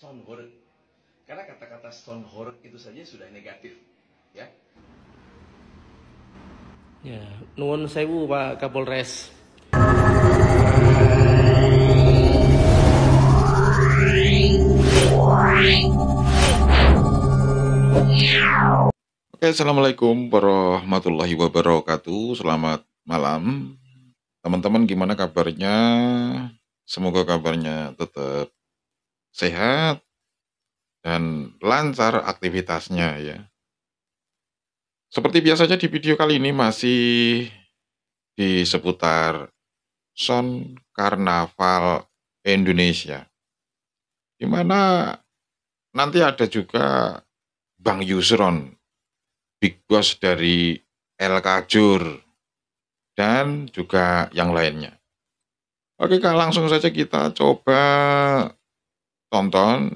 Stone horror. Karena kata-kata stone horror itu saja sudah negatif, ya. Ya, nuwun sewu Pak Kapolres. Oke, assalamualaikum warahmatullahi wabarakatuh. Selamat malam, teman-teman. Gimana kabarnya? Semoga kabarnya tetap sehat dan lancar aktivitasnya ya. Seperti biasanya di video kali ini masih di seputar Son Karnaval Indonesia, di mana nanti ada juga Bang Yusron, Big Boss dari El Kajur, dan juga yang lainnya. Oke Kak, langsung saja kita coba tonton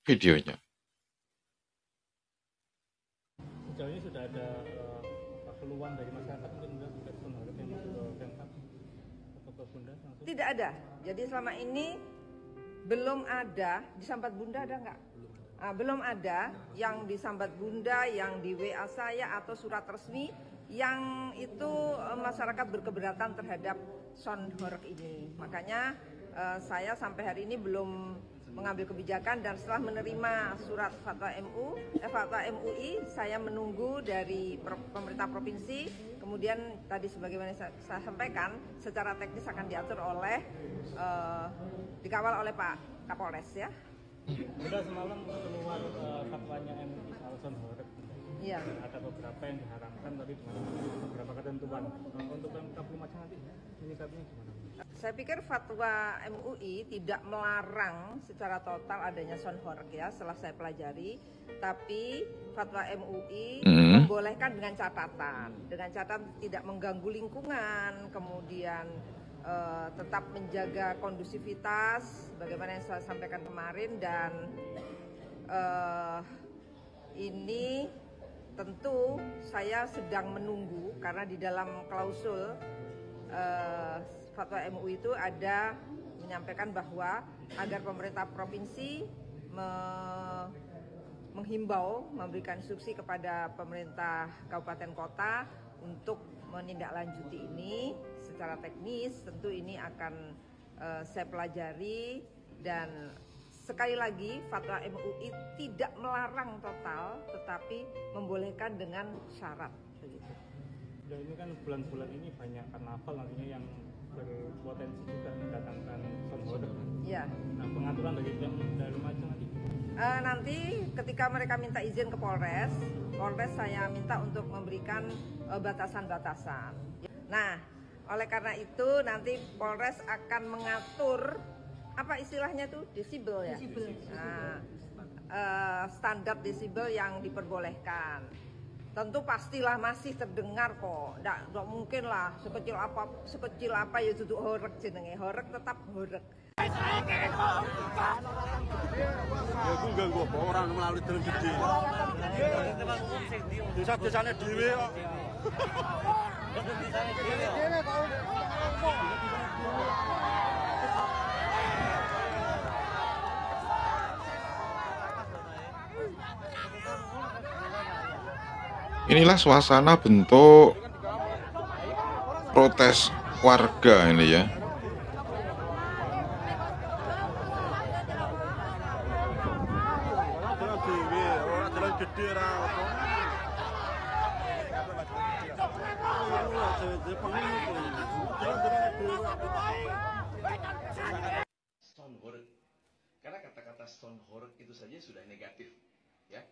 videonya. Sejauh ini sudah ada keluhan dari masyarakat mungkin sudah Stone Horror yang masuk ke Pemkab atau ke Bunda langsung? Tidak ada. Jadi selama ini belum ada. Di Sambat Bunda ada nggak? Belum ada yang di Sambat Bunda, yang di WA saya atau surat resmi yang itu masyarakat berkeberatan terhadap Stone Horror ini. Makanya saya sampai hari ini belum mengambil kebijakan, dan setelah menerima surat fatwa MUI, saya menunggu dari pemerintah provinsi. Kemudian tadi sebagaimana saya sampaikan, secara teknis akan diatur oleh dikawal oleh Pak Kapolres ya. Sudah semalam keluar fatwanya MUI soal Stone Horror. Iya. Ada beberapa yang diharamkan tadi dengan beberapa ketentuan. Untuk Pemkab Lumajang nanti menyikapinya gimana? Saya pikir fatwa MUI tidak melarang secara total adanya Stone Horror ya, setelah saya pelajari. Tapi fatwa MUI membolehkan dengan catatan tidak mengganggu lingkungan, kemudian tetap menjaga kondusivitas, bagaimana yang saya sampaikan kemarin, dan ini tentu saya sedang menunggu karena di dalam klausul fatwa MUI itu ada menyampaikan bahwa agar pemerintah provinsi menghimbau, memberikan instruksi kepada pemerintah kabupaten kota untuk menindaklanjuti ini secara teknis. Tentu ini akan saya pelajari, dan sekali lagi fatwa MUI tidak melarang total, tetapi membolehkan dengan syarat begitu. Ya, ini kan bulan-bulan ini banyak karnaval nantinya yang berpotensi juga mendatangkan Stone Horror. Ya. Nah, pengaturan dari Lumajang nanti? Nanti ketika mereka minta izin ke Polres saya minta untuk memberikan batasan-batasan. Nah, oleh karena itu nanti Polres akan mengatur apa istilahnya tuh, desibel ya. Standar desibel yang diperbolehkan. Tentu pastilah masih terdengar kok. Nggak mungkin lah sekecil apa ya duduk horeg jenenge. Horeg tetap horeg. Ya aku ganggu orang melalui dalam gede. Desa-desanya dhewe kok. Inilah suasana bentuk protes warga ini ya. Dalam dhewe, orang dalam gede ra apa. Stone horror. Karena kata-kata stone horror itu saja sudah negatif, ya.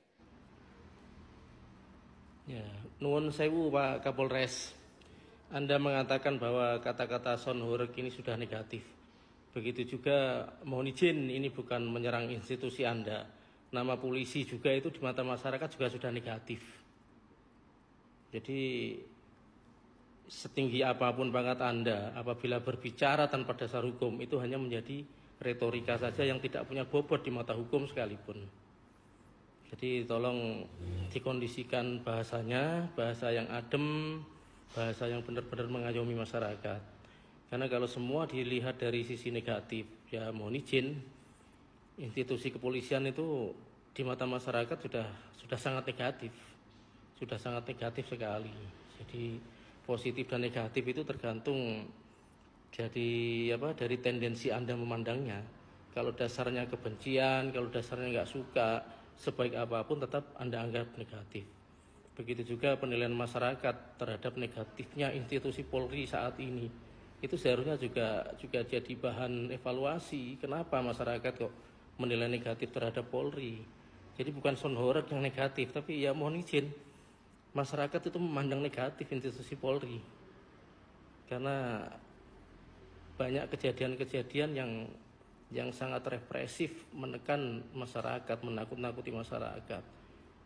Ya, nuwun sewu Pak Kapolres. Anda mengatakan bahwa kata-kata Stone Horror ini sudah negatif. Begitu juga mohon izin, ini bukan menyerang institusi Anda. Nama polisi juga itu di mata masyarakat juga sudah negatif. Jadi setinggi apapun pangkat Anda, apabila berbicara tanpa dasar hukum, itu hanya menjadi retorika saja yang tidak punya bobot di mata hukum sekalipun. Jadi tolong dikondisikan bahasanya, bahasa yang adem, bahasa yang benar-benar mengayomi masyarakat. Karena kalau semua dilihat dari sisi negatif, ya mohon izin, institusi kepolisian itu di mata masyarakat sudah sangat negatif, sekali. Jadi positif dan negatif itu tergantung dari tendensi Anda memandangnya. Kalau dasarnya kebencian, kalau dasarnya nggak suka, sebaik apapun tetap Anda anggap negatif. Begitu juga penilaian masyarakat terhadap negatifnya institusi Polri saat ini. Itu seharusnya juga jadi bahan evaluasi. Kenapa masyarakat kok menilai negatif terhadap Polri? Jadi bukan Son Horeg yang negatif, tapi ya mohon izin, masyarakat itu memandang negatif institusi Polri. Karena banyak kejadian-kejadian yang sangat represif, menekan masyarakat, menakut-nakuti masyarakat.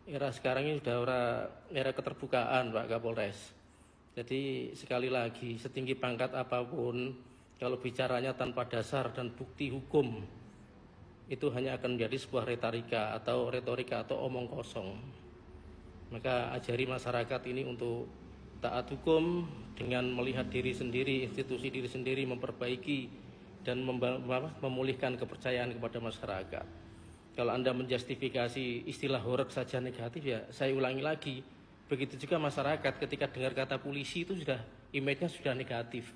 Era sekarang ini sudah era keterbukaan, Pak Kapolres. Jadi sekali lagi, setinggi pangkat apapun, kalau bicaranya tanpa dasar dan bukti hukum, itu hanya akan menjadi sebuah retorika atau omong kosong. Maka ajari masyarakat ini untuk taat hukum dengan melihat diri sendiri, institusi diri sendiri, memperbaiki dan memulihkan kepercayaan kepada masyarakat. Kalau Anda menjustifikasi istilah horeg saja negatif, ya saya ulangi lagi, begitu juga masyarakat ketika dengar kata polisi itu image-nya sudah negatif.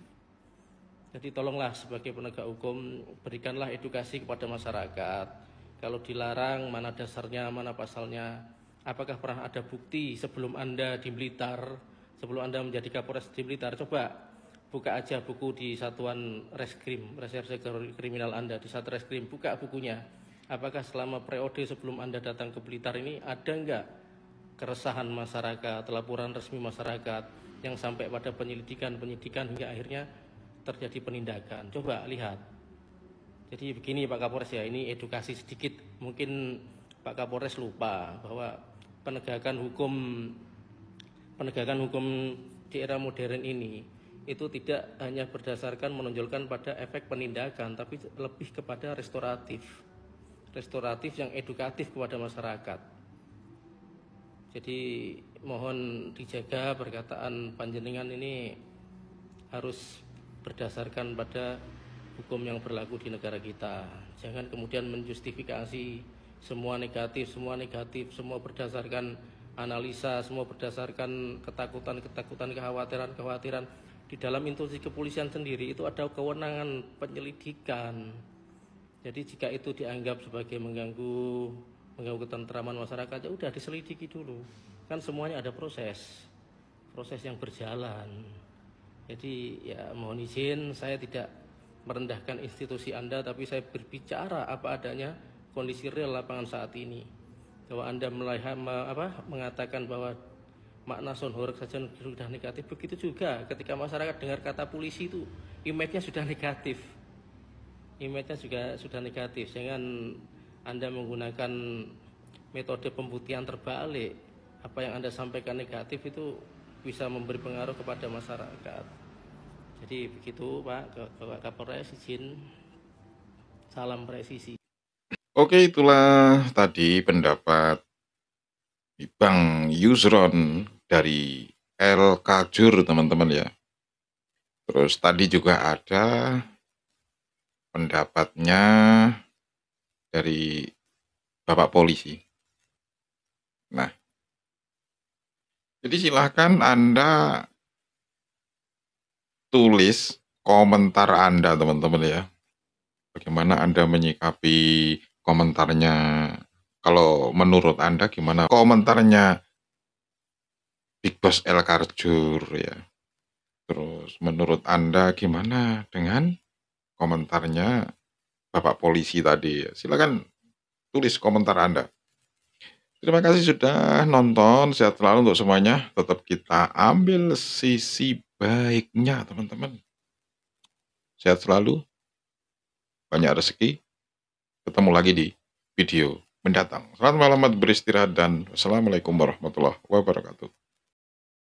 Jadi tolonglah sebagai penegak hukum, berikanlah edukasi kepada masyarakat. Kalau dilarang, mana dasarnya, mana pasalnya, apakah pernah ada bukti sebelum Anda di Blitar, sebelum Anda menjadi Kapolres di Blitar, coba buka aja buku di Satuan Reskrim, Reserse Kriminal Anda, di Satreskrim, buka bukunya. Apakah selama periode sebelum Anda datang ke Blitar ini ada enggak keresahan masyarakat, laporan resmi masyarakat yang sampai pada penyidikan hingga akhirnya terjadi penindakan. Coba lihat. Jadi begini Pak Kapolres ya, ini edukasi sedikit. Mungkin Pak Kapolres lupa bahwa penegakan hukum di era modern ini itu tidak hanya berdasarkan menonjolkan pada efek penindakan, tapi lebih kepada restoratif yang edukatif kepada masyarakat. Jadi mohon dijaga perkataan panjenengan ini harus berdasarkan pada hukum yang berlaku di negara kita. Jangan kemudian menjustifikasi semua negatif, semua berdasarkan analisa, semua berdasarkan ketakutan, kekhawatiran. Di dalam institusi kepolisian sendiri itu ada kewenangan penyelidikan. Jadi jika itu dianggap sebagai mengganggu ketentraman masyarakat, ya udah diselidiki dulu. Kan semuanya ada proses yang berjalan. Jadi ya mohon izin, saya tidak merendahkan institusi Anda, tapi saya berbicara apa adanya kondisi real lapangan saat ini. Bahwa Anda mengatakan bahwa makna Son Horeg saja sudah negatif, begitu juga ketika masyarakat dengar kata polisi itu image-nya sudah negatif. Jangan Anda menggunakan metode pembuktian terbalik. Apa yang Anda sampaikan negatif itu bisa memberi pengaruh kepada masyarakat. Jadi begitu Pak Kapolres, izin, salam presisi. Oke, itulah tadi pendapat Bang Yusron dari El Kajur, teman-teman ya. Terus tadi juga ada pendapatnya dari Bapak Polisi. Nah, jadi silahkan Anda tulis komentar Anda, teman-teman ya. Bagaimana Anda menyikapi komentarnya? Kalau menurut Anda gimana komentarnya Big Boss El Kajur ya? Terus menurut Anda gimana dengan komentarnya Bapak Polisi tadi? Silakan tulis komentar Anda. Terima kasih sudah nonton. Sehat selalu untuk semuanya. Tetap kita ambil sisi baiknya, teman-teman. Sehat selalu. Banyak rezeki. Ketemu lagi di video mendatang. Selamat malam, beristirahat, dan wassalamualaikum warahmatullahi wabarakatuh.